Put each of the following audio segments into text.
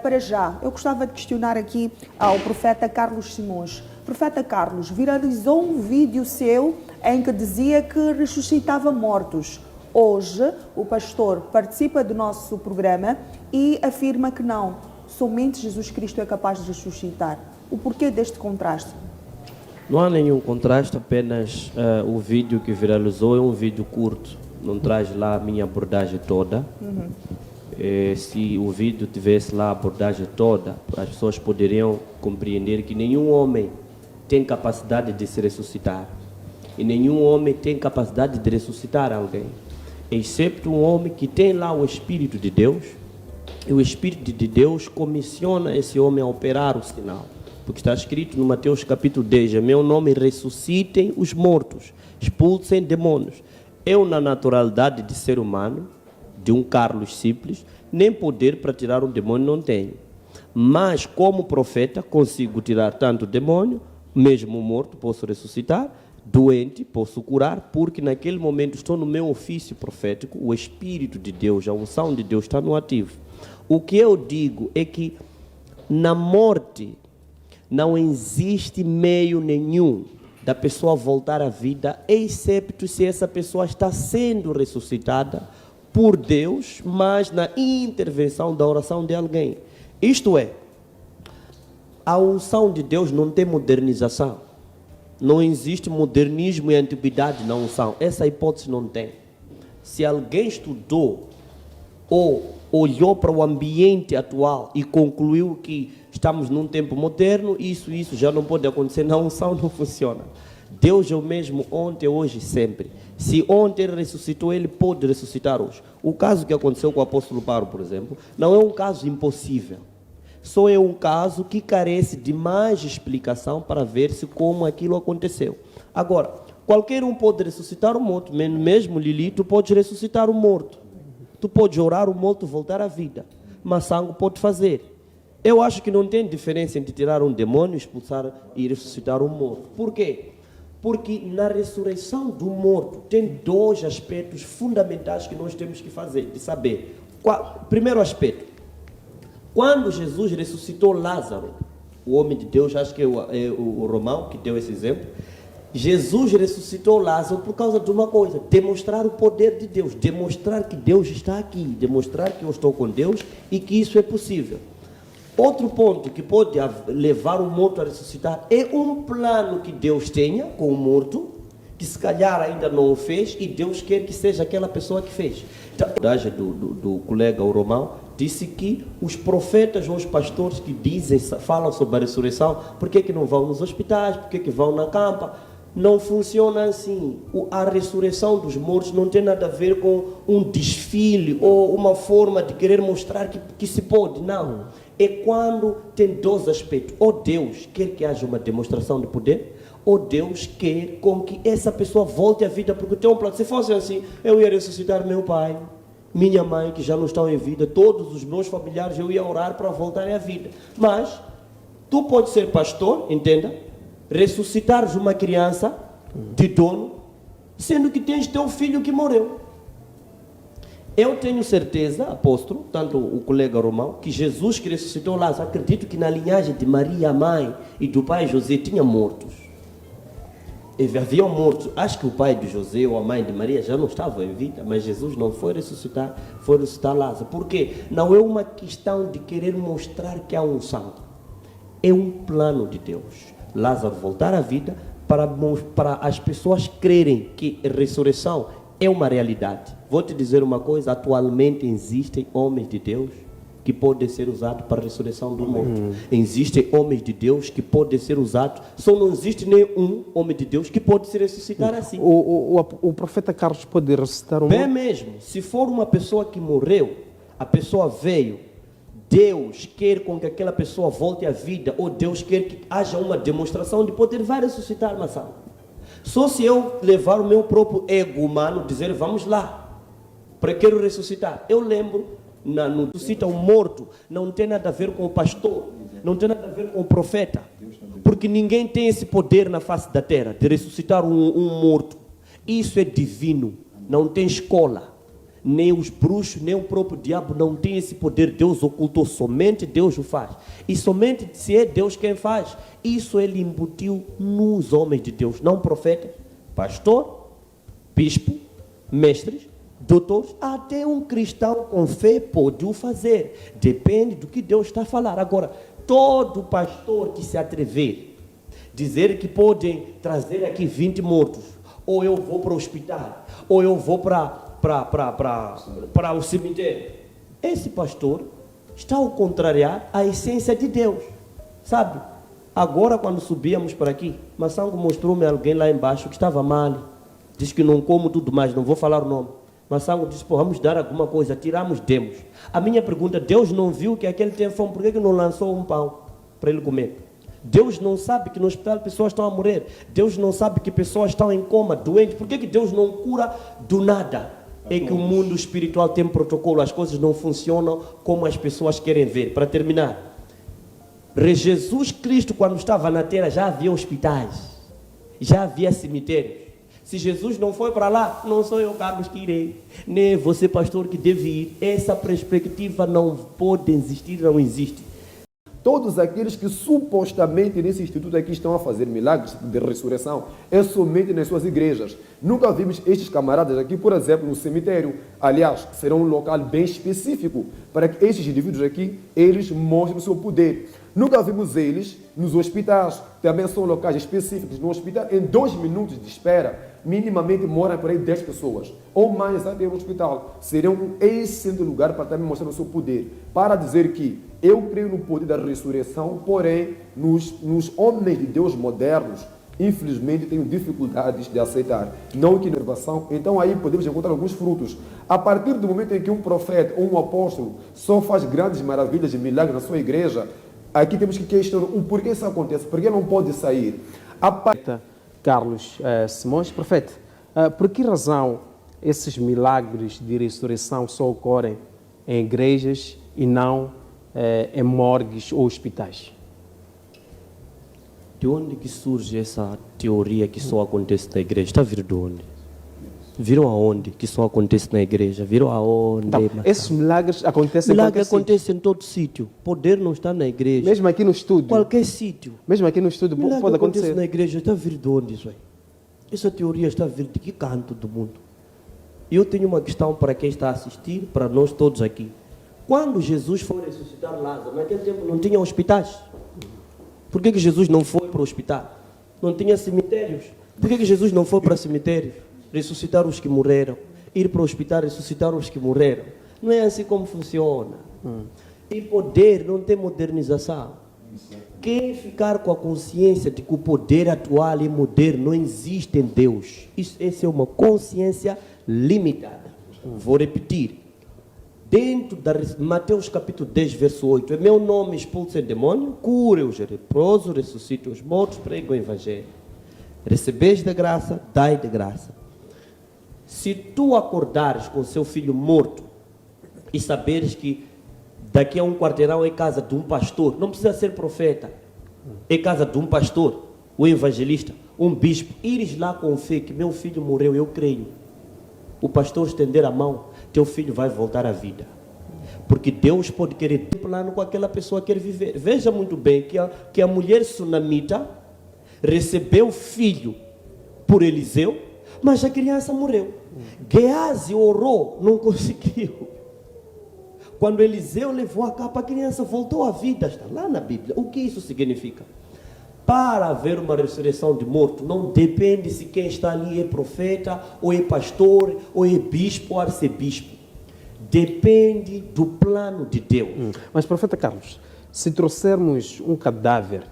Para já, eu gostava de questionar aqui ao profeta Carlos Simões. Profeta Carlos, viralizou um vídeo seu em que dizia que ressuscitava mortos. Hoje, o pastor participa do nosso programa e afirma que não, somente Jesus Cristo é capaz de ressuscitar. O porquê deste contraste? Não há nenhum contraste, apenas o vídeo que viralizou é um vídeo curto, não traz lá a minha abordagem toda. Se o vídeo tivesse lá a abordagem toda, as pessoas poderiam compreender que nenhum homem tem capacidade de se ressuscitar. E nenhum homem tem capacidade de ressuscitar alguém, excepto um homem que tem lá o Espírito de Deus, e o Espírito de Deus comissiona esse homem a operar o sinal. Porque está escrito no Mateus capítulo 10, em meu nome ressuscitem os mortos, expulsem demônios. Eu, na naturalidade de ser humano, de um Carlos simples, nem poder para tirar um demônio não tenho. Mas, como profeta, consigo tirar tanto demônio, mesmo morto posso ressuscitar, doente posso curar, porque naquele momento estou no meu ofício profético, o Espírito de Deus, a unção de Deus está no ativo. O que eu digo é que na morte não existe meio nenhum da pessoa voltar à vida, excepto se essa pessoa está sendo ressuscitada por Deus, mas na intervenção da oração de alguém. Isto é, a unção de Deus não tem modernização. Não existe modernismo e antiguidade na unção. Essa hipótese não tem. Se alguém estudou ou olhou para o ambiente atual e concluiu que estamos num tempo moderno, isso já não pode acontecer, na unção não funciona. Deus é o mesmo ontem, hoje e sempre. Se ontem ele ressuscitou, ele pode ressuscitar hoje. O caso que aconteceu com o apóstolo Paulo, por exemplo, não é um caso impossível. Só é um caso que carece de mais explicação para ver-se como aquilo aconteceu. Agora, qualquer um pode ressuscitar o morto, mesmo Lili, tu pode ressuscitar o morto. Tu pode orar o morto voltar à vida. Massango pode fazer. Eu acho que não tem diferença entre tirar um demônio, expulsar e ressuscitar um morto. Por quê? Porque na ressurreição do morto tem dois aspectos fundamentais que nós temos que fazer, de saber. Primeiro aspecto, quando Jesus ressuscitou Lázaro, o homem de Deus, acho que é o Romão que deu esse exemplo, Jesus ressuscitou Lázaro por causa de uma coisa, demonstrar o poder de Deus, demonstrar que Deus está aqui, demonstrar que eu estou com Deus e que isso é possível. Outro ponto que pode levar o morto a ressuscitar é um plano que Deus tenha com o morto, que se calhar ainda não o fez e Deus quer que seja aquela pessoa que fez. Então, a verdade do colega o Romão disse que os profetas ou os pastores que falam sobre a ressurreição, por que não vão nos hospitais, por que vão na campa? Não funciona assim. A ressurreição dos mortos não tem nada a ver com um desfile ou uma forma de querer mostrar que se pode. Não. É quando tem dois aspectos. Ou Deus quer que haja uma demonstração de poder, ou Deus quer com que essa pessoa volte à vida. Porque tem um plano. Se fosse assim, eu ia ressuscitar meu pai, minha mãe, que já não estão em vida, todos os meus familiares, eu ia orar para voltarem à vida. Mas, tu pode ser pastor, entenda, ressuscitares uma criança de dono, sendo que tens teu filho que morreu. Eu tenho certeza, apóstolo, tanto o colega Romão, que Jesus que ressuscitou Lázaro, acredito que na linhagem de Maria, a mãe, e do pai José, tinha mortos. Haviam mortos. Acho que o pai de José ou a mãe de Maria já não estavam em vida, mas Jesus não foi ressuscitar Lázaro. Por quê? Não é uma questão de querer mostrar que há unção. É um plano de Deus. Lázaro voltar à vida para as pessoas crerem que a ressurreição é uma realidade. Vou te dizer uma coisa, atualmente existem homens de Deus que podem ser usados para a ressurreição do morto. Existem homens de Deus que podem ser usados, só não existe nenhum homem de Deus que pode se ressuscitar assim. O profeta Carlos pode ressuscitar um morto? Bem mesmo, se for uma pessoa que morreu, a pessoa veio, Deus quer com que aquela pessoa volte à vida, ou Deus quer que haja uma demonstração de poder, vai ressuscitar, mas só se eu levar o meu próprio ego humano, dizer vamos lá, para quero ressuscitar. Eu lembro, no ressuscita um morto, não tem nada a ver com o pastor, não tem nada a ver com o profeta, porque ninguém tem esse poder na face da terra, de ressuscitar um morto. Isso é divino, não tem escola. nem os bruxos, nem o próprio diabo não tem esse poder. Deus ocultou, somente Deus o faz. E somente se é Deus quem faz, isso ele embutiu nos homens de Deus, não profeta, pastor, bispo, mestres, doutores, até um cristão com fé pode o fazer. Depende do que Deus está a falar. Agora, todo pastor que se atrever dizer que podem trazer aqui 20 mortos, ou eu vou para o hospital, ou eu vou para o cemitério, esse pastor está a contrariar a essência de Deus, sabe? Agora, quando subíamos para aqui, Massango mostrou-me alguém lá embaixo que estava mal, disse que não como tudo mais, não vou falar o nome. Massango disse, pô, vamos dar alguma coisa, tiramos, demos. A minha pergunta, Deus não viu que aquele tem fome, por que não lançou um pão para ele comer? Deus não sabe que no hospital pessoas estão a morrer. Deus não sabe que pessoas estão em coma, doentes. Por que Deus não cura do nada? É que o mundo espiritual tem protocolo, as coisas não funcionam como as pessoas querem ver. Para terminar, Jesus Cristo, quando estava na terra, já havia hospitais, já havia cemitérios. Se Jesus não foi para lá, não sou eu, Carlos, que irei, nem você, pastor, que deve ir. Essa perspectiva não pode existir, não existe. Todos aqueles que supostamente nesse instituto aqui estão a fazer milagres de ressurreição é somente nas suas igrejas. Nunca vimos estes camaradas aqui, por exemplo, no cemitério. Aliás, será um local bem específico para que estes indivíduos aqui, eles mostrem o seu poder. Nunca vimos eles nos hospitais. Também são locais específicos. No hospital, em 2 minutos de espera, minimamente moram por aí 10 pessoas. Ou mais até no hospital. Seria um excelente lugar para também mostrar o seu poder. Para dizer que eu creio no poder da ressurreição, porém, nos homens de Deus modernos, infelizmente, tenho dificuldades de aceitar. Não que inovação. Então aí podemos encontrar alguns frutos. A partir do momento em que um profeta ou um apóstolo só faz grandes maravilhas e milagres na sua igreja, aqui temos que questionar o porquê isso acontece, porque não pode sair. Carlos Simões, profeta, por que razão esses milagres de ressurreição só ocorrem em igrejas e não em morgues ou hospitais? De onde que surge essa teoria que só acontece na igreja? Está vindo de onde? Viram aonde que só acontece na igreja? Viram aonde? Então, esses milagres acontecem em qualquer sítio. Acontece em todo sítio. Poder não está na igreja. Mesmo aqui no estúdio. Qualquer sítio. Mesmo aqui no estúdio pode acontecer. Acontece na igreja. Está vindo de onde isso aí? Essa teoria está vindo de que canto do mundo? Eu tenho uma questão para quem está a assistir, para nós todos aqui. Quando Jesus foi ressuscitar Lázaro, naquele tempo não tinha hospitais. Por que Jesus não foi para o hospital? Não tinha cemitérios. Por que Jesus não foi para cemitérios? Ressuscitar os que morreram. Ir para o hospital, ressuscitar os que morreram. Não é assim como funciona. E poder não tem modernização. Quem ficar com a consciência de que o poder atual e moderno não existe em Deus, essa é uma consciência limitada. Vou repetir. Dentro da Mateus capítulo 10, verso 8, em meu nome expulsem demônio, cure os leprosos, ressuscite os mortos, pregue o evangelho. Recebeis de graça, dai de graça. Se tu acordares com seu filho morto e saberes que daqui a um quarteirão é casa de um pastor, não precisa ser profeta, é casa de um pastor, um evangelista, um bispo, ires lá com fé que meu filho morreu, eu creio. O pastor estender a mão, teu filho vai voltar à vida. Porque Deus pode querer ter plano com aquela pessoa que quer viver. Veja muito bem que a mulher sunamita recebeu filho por Eliseu, mas a criança morreu. Geazi orou, não conseguiu. Quando Eliseu levou a capa, a criança voltou à vida. Está lá na Bíblia. O que isso significa? Para haver uma ressurreição de morto, não depende se quem está ali é profeta, ou é pastor, ou é bispo, ou arcebispo. Depende do plano de Deus. Mas, profeta Carlos, se trouxermos um cadáver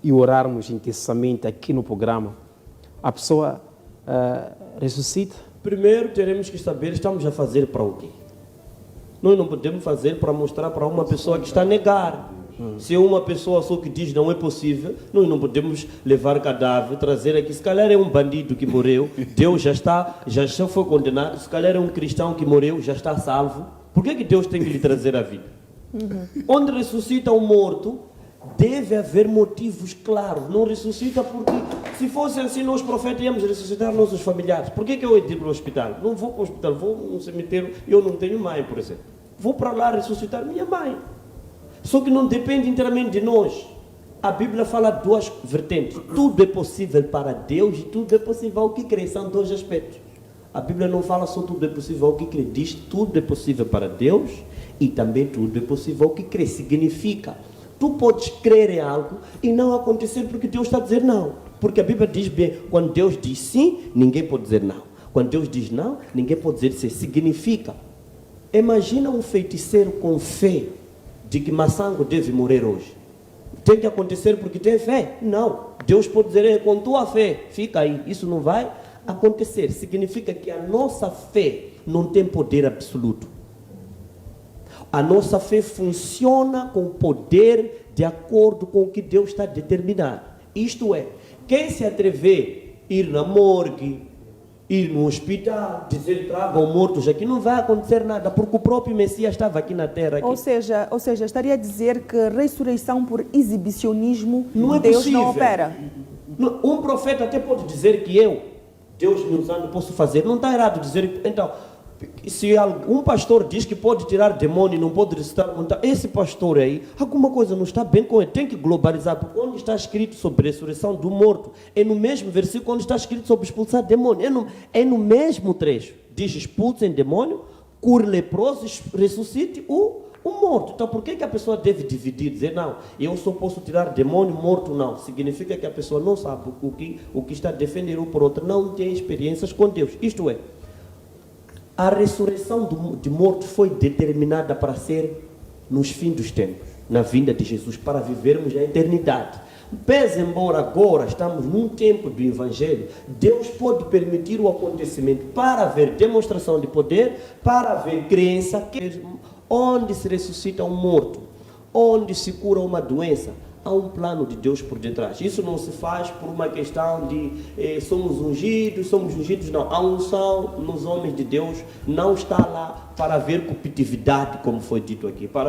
e orarmos intensamente aqui no programa, a pessoa ressuscita? Primeiro teremos que saber, estamos a fazer para o quê? Nós não podemos fazer para mostrar para uma pessoa que está a negar. Se é uma pessoa só que diz não é possível, nós não podemos levar cadáver, trazer aqui. Se calhar é um bandido que morreu, Deus já foi condenado. Se calhar é um cristão que morreu, já está salvo. Por que Deus tem que lhe trazer a vida? Onde ressuscita um morto, Deve haver motivos claros. Não ressuscita porque, se fosse assim, nós profetas íamos ressuscitar nossos familiares. Por que eu ia ir para o hospital? Não vou para o hospital, vou no cemitério. Eu não tenho mãe, por exemplo. Vou para lá ressuscitar minha mãe. Só que não depende inteiramente de nós. A Bíblia fala duas vertentes. Tudo é possível para Deus e tudo é possível ao que crê. São dois aspectos. A Bíblia não fala só tudo é possível ao que crê. Diz tudo é possível para Deus e também tudo é possível ao que crê. Significa, tu podes crer em algo e não acontecer porque Deus está a dizer não. Porque a Bíblia diz bem, quando Deus diz sim, ninguém pode dizer não. Quando Deus diz não, ninguém pode dizer sim. Significa, imagina um feiticeiro com fé de que Massango deve morrer hoje. Tem que acontecer porque tem fé? Não. Deus pode dizer, com tua fé, fica aí. Isso não vai acontecer. Significa que a nossa fé não tem poder absoluto. A nossa fé funciona com poder de acordo com o que Deus está determinado. Isto é, quem se atrever a ir na morgue, ir no hospital, dizer tragam mortos aqui, não vai acontecer nada, porque o próprio Messias estava aqui na terra. Aqui. Ou seja, estaria a dizer que ressurreição por exibicionismo, não é Deus possível. não opera. Um profeta até pode dizer que Deus me usando, posso fazer. Não está errado dizer. Então, se um pastor diz que pode tirar demônio e não pode ressuscitar, esse pastor aí, alguma coisa não está bem com ele. Tem que globalizar, porque onde está escrito sobre a ressurreição do morto, é no mesmo versículo onde está escrito sobre expulsar demônio. É no mesmo trecho. Diz expulsem demônio, cure leprosos, ressuscite o morto. Então, por que a pessoa deve dividir? Dizer, não, eu só posso tirar demônio, morto não. Significa que a pessoa não sabe o que está a defender um por outro, não tem experiências com Deus. Isto é, a ressurreição de mortos foi determinada para ser nos fins dos tempos, na vinda de Jesus, para vivermos a eternidade. Pese embora agora estamos num tempo do Evangelho, Deus pode permitir o acontecimento para haver demonstração de poder, para haver crença, onde se ressuscita um morto, onde se cura uma doença. Há um plano de Deus por detrás. Isso não se faz por uma questão de somos ungidos, não. A unção nos homens de Deus não está lá para haver competitividade, como foi dito aqui, para